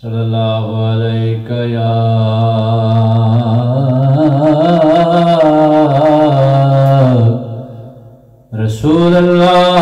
صلی اللہ علیہ یا رسول اللہ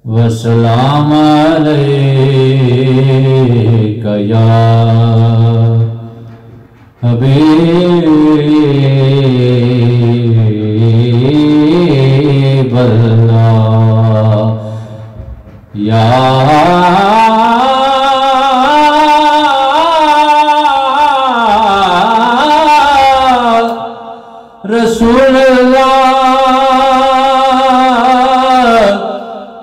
وسلام علیک یا حبیب اللہ یا رسول اللہ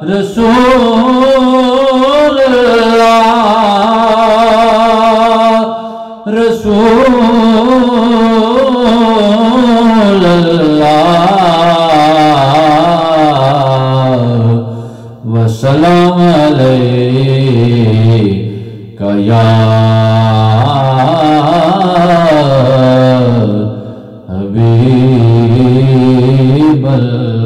رسول اللہ رسول اللہ وسلام علیک یا حبیب اللہ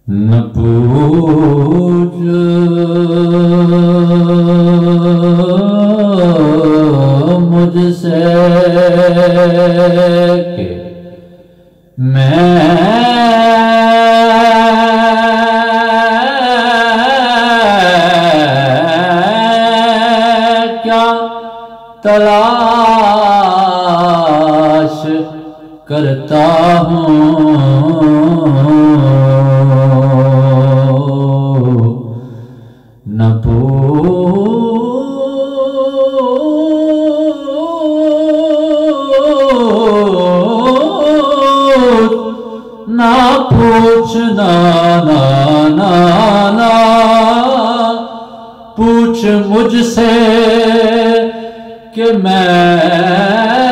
نہ پوچھ مجھ سے کہ میں کیا تلاش کرتا ہوں نہ پوچھ نہ پوچھ مجھ سے کہ میں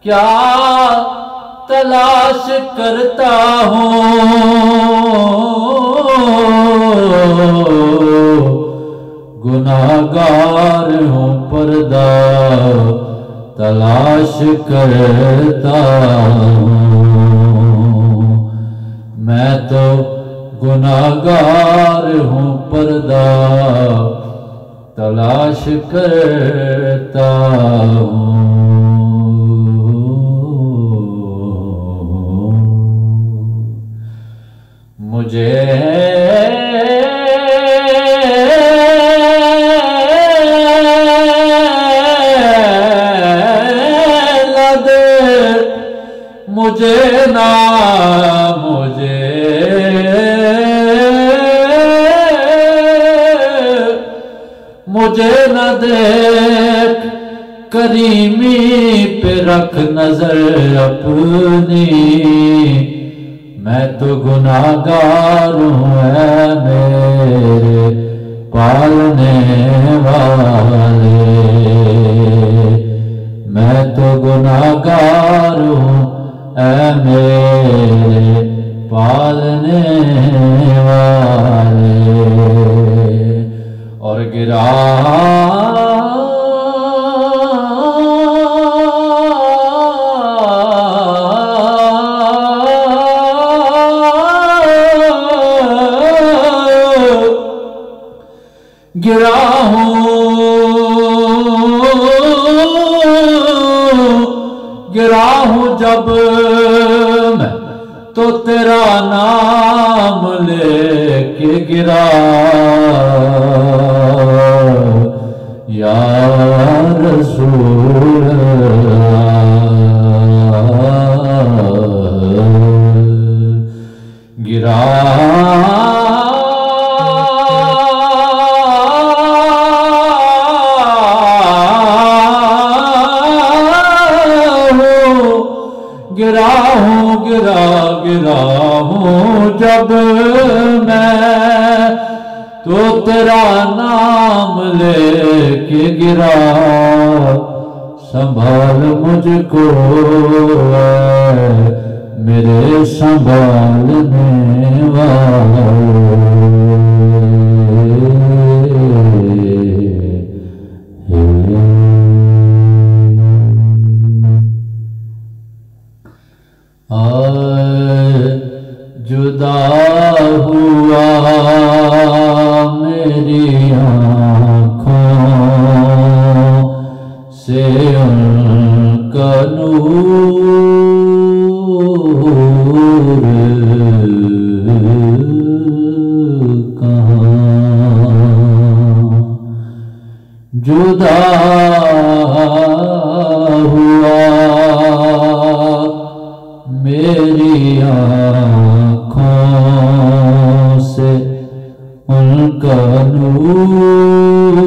کیا تلاش کرتا ہوں گناہگار ہوں پردہ تلاش کرتا ہوں میں تو گناہگار ہوں پردہ تلاش کرتا ہوں مجھے مجھے نہ دیکھ کریمی پہ رکھ نظر اپنی میں تو گناہگار ہوں اے میرے پالنے والے میں تو گناہگار ہوں اے میرے پالنے والے اور گرا ہوں جب میں تو تیرا نام لے کے گرا یا رسول اللہ گرا جب میں تو تیرا نام لے کے گرا سنبھال مجھ کو میرے سنبھالنے جدا ہوا میری آنکھوں سے ان کا نور کہاں جدا ہوا میری آنکھوں سے ان کا نور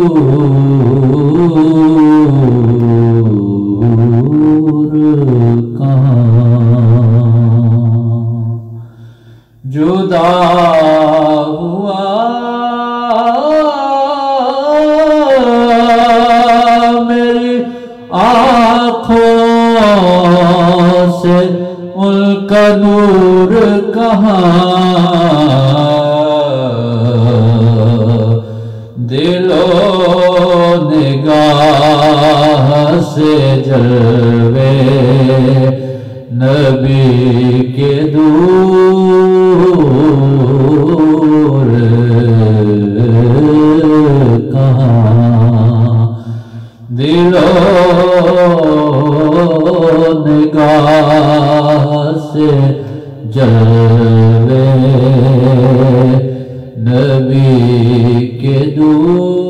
کہاں جدا ہوا میری آنکھوں سے ان کا نور کہاں دل و نگاہ سے جلوے نبی کے دور کہاں دل و نگاہ سے جلوے نبی کے دور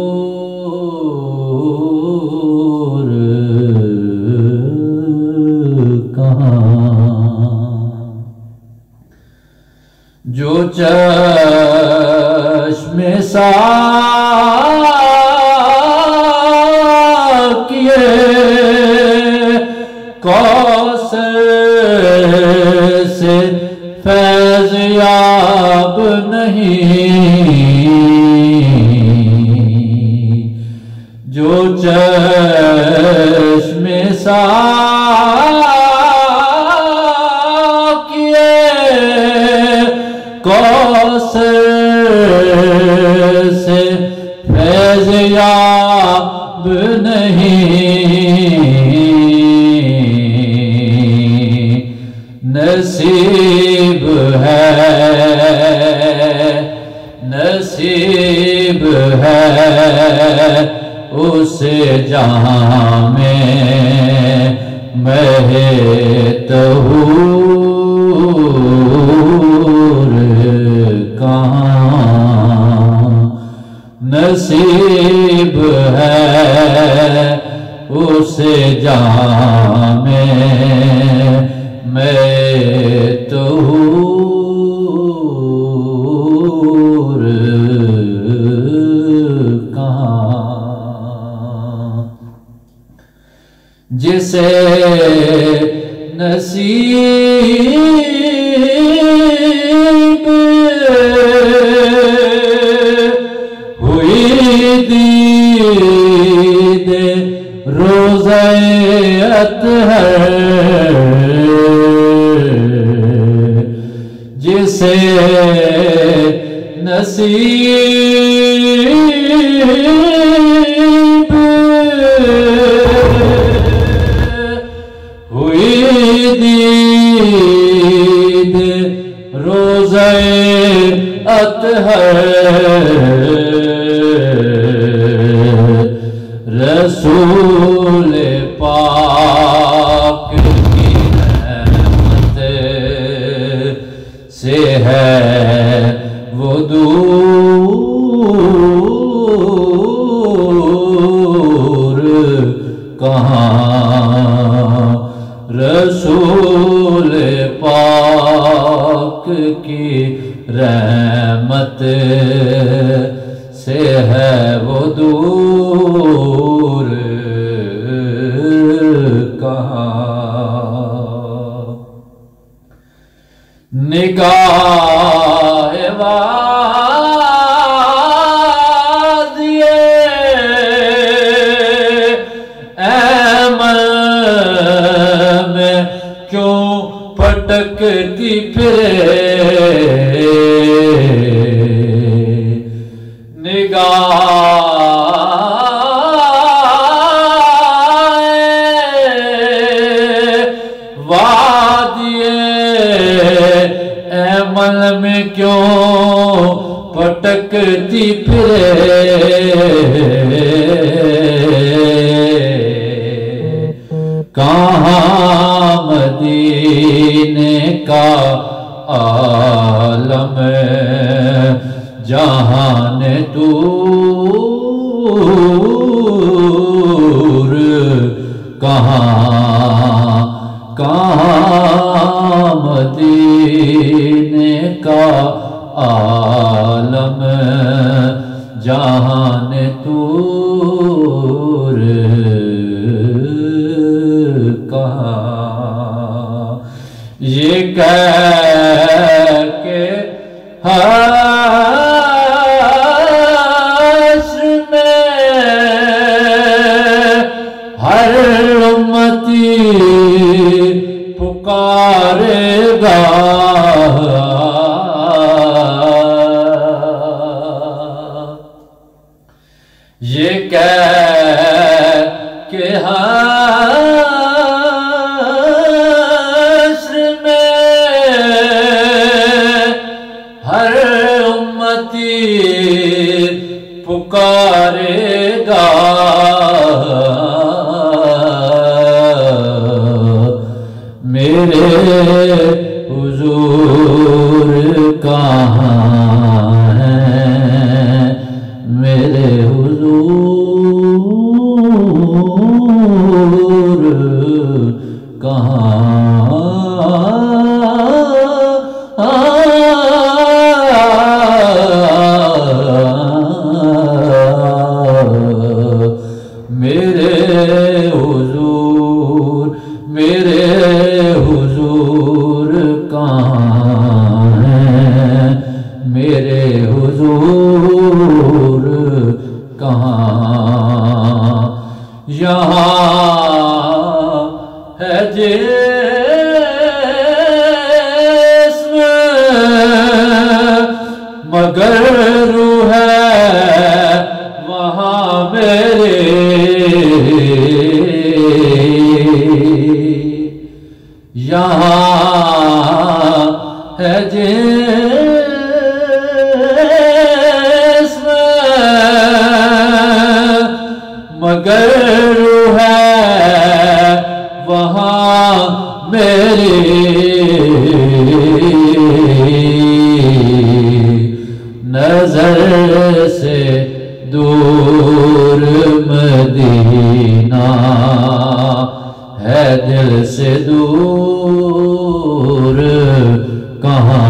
کہاں جو چشم ساکیے کوثر سے فیض یاب نہیں جو چشم ساکیے کوثر سے فیض یاب نہیں نصیب ہے اس جہاں میں مہے طہور کہاں نصیب ہے اس جہاں میں طہور کہاں جسے نصیب ہوئی دید روزہ اطہر جسے نصیب ہوئی دید روزہ اطہر رسول پاک کی رحمت سے ہے وہ دور کہاں رسول پاک کی رحمت سے ہے وہ دور کہاں نگاہ وادیے ایمن میں کیوں پھٹکتی پھرے وادی ایمن میں کیوں پھٹکتی پھرے کہاں مدینے کا عالم جہان دور کہاں مدینے کا عالم جہان دور کہاں یہ کہہ کے حشر میں ہر امتی پکارے گا یہ کہہ کہ حشر میں ہر امتی پکارے گا میرے حضور کہاں ہیں میرے حضور کہاں میرے حضور کہاں ہیں میرے حضور کہاں یہاں ہے جسم مگر روح ہے وہاں میرے یہاں ہے جسم مگر روح ہے وہاں میری نظر سے دور مدینہ ہے دل سے دور کہاں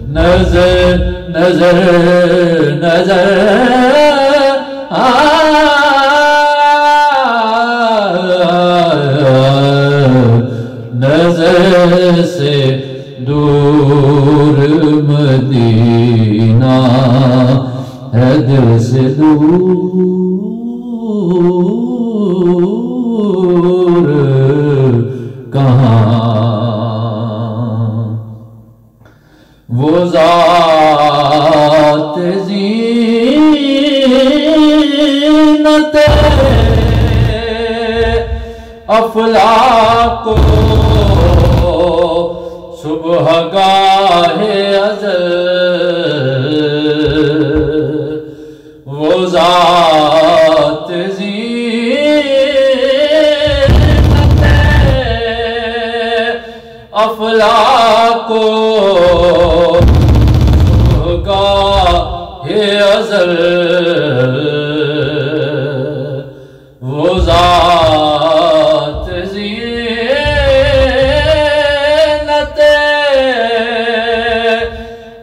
نظر نظر سے دور مدینہ ہے دل سے دور کہاں وہ ذات زینت افلاک صبح گاہ ازل وہ ذات زینت افلاک صبح گاہ ازل وہ ذات زینت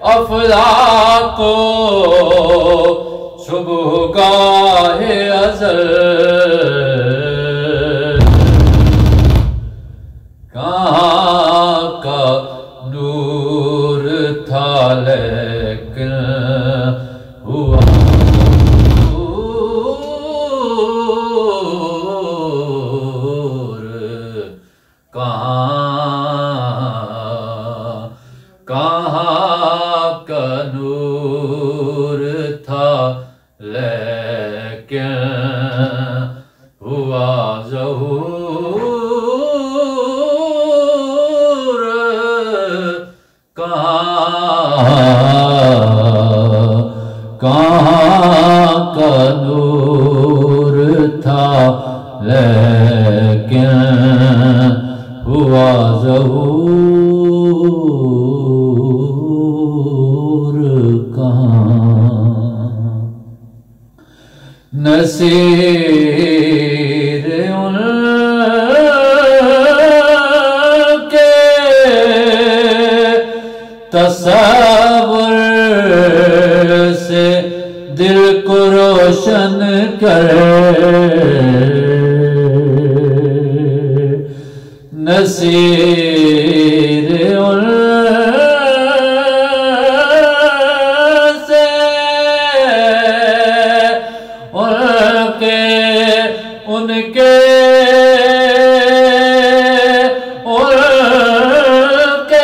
افلاک صبح گاہ ازل کہاں کا نور تھا لیکن ہوا کہاں کا نور تھا لیکن ہوا ظہور کہاں کا نور تھا لیکن ہوا ظہور کہاں نصیر ان کے تصور سے دل کو روشن کرے نصیر ان سے ان کے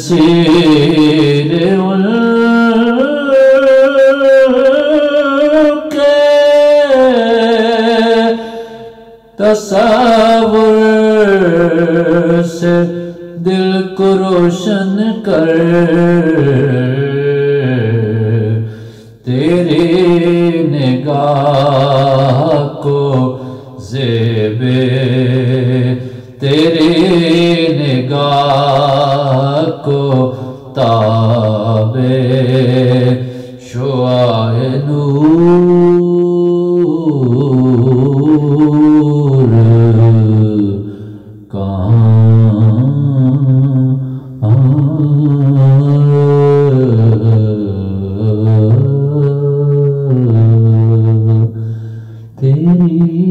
نصیر ان کے تصور سے دل کو روشن کر تیری نگاہ کو زیب تیری نگاہ کو تاب شعاع نور کہاں تیری